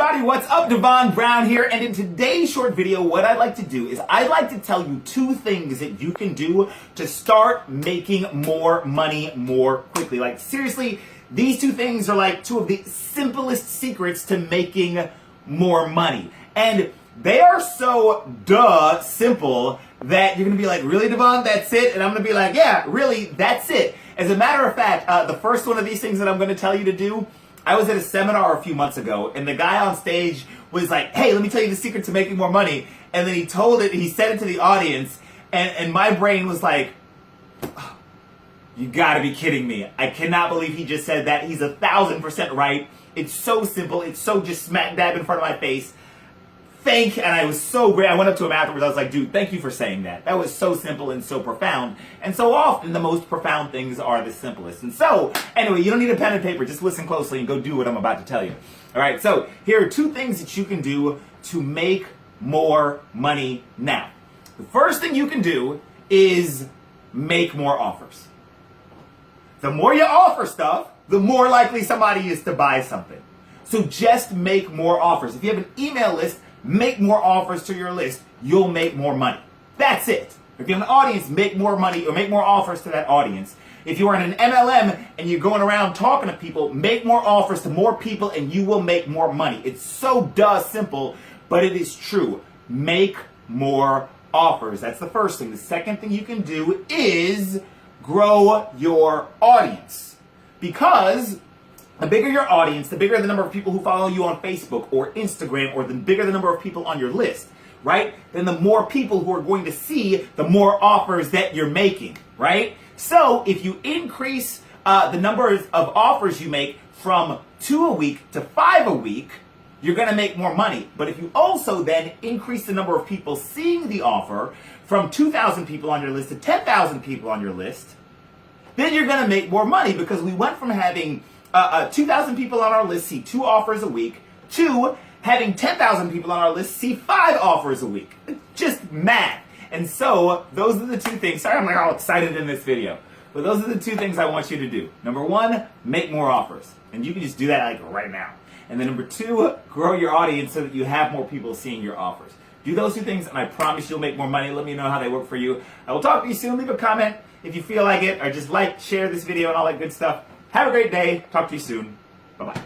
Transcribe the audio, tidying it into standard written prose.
everybody, what's up? Devon Brown here, and in today's short video, what I'd like to do is I'd like to tell you two things that you can do to start making more money more quickly. Like, seriously, these two things are like two of the simplest secrets to making more money. And they are so simple that you're gonna be like, really, Devon, that's it? And I'm gonna be like, yeah, really, that's it. As a matter of fact, the first one of these things that I'm gonna tell you to do, I was at a seminar a few months ago, and the guy on stage was like, hey, let me tell you the secret to making more money. And then he said it to the audience, and my brain was like, oh, you gotta be kidding me. I cannot believe he just said that. He's 1,000% right. It's so simple. It's so just smack dab in front of my face. And I was so great. I went up to him afterwards. I was like, dude, thank you for saying that. That was so simple and so profound. And so often the most profound things are the simplest. And so, anyway, you don't need a pen and paper. Just listen closely and go do what I'm about to tell you. All right, so here are two things that you can do to make more money now. The first thing you can do is make more offers. The more you offer stuff, the more likely somebody is to buy something. So just make more offers. If you have an email list, make more offers to your list. You'll make more money. That's it. If you have an audience, make more money or make more offers to that audience. If you are in an MLM and you're going around talking to people, make more offers to more people and you will make more money. It's so simple, but it is true. Make more offers. That's the first thing. The second thing you can do is grow your audience. Because the bigger your audience, the bigger the number of people who follow you on Facebook or Instagram, or the bigger the number of people on your list, right? Then the more people who are going to see, the more offers that you're making, right? So if you increase the number of offers you make from 2 a week to 5 a week, you're going to make more money. But if you also then increase the number of people seeing the offer from 2,000 people on your list to 10,000 people on your list, then you're going to make more money, because we went from having 2,000 people on our list see 2 offers a week to having 10,000 people on our list see 5 offers a week. It's just math. And so those are the two things. Sorry, I'm like all excited in this video. But those are the two things I want you to do. Number 1, make more offers. And you can just do that like right now. And then number 2, grow your audience so that you have more people seeing your offers. Do those two things and I promise you'll make more money. Let me know how they work for you. I will talk to you soon. Leave a comment if you feel like it, or just like, share this video and all that good stuff. Have a great day. Talk to you soon. Bye-bye.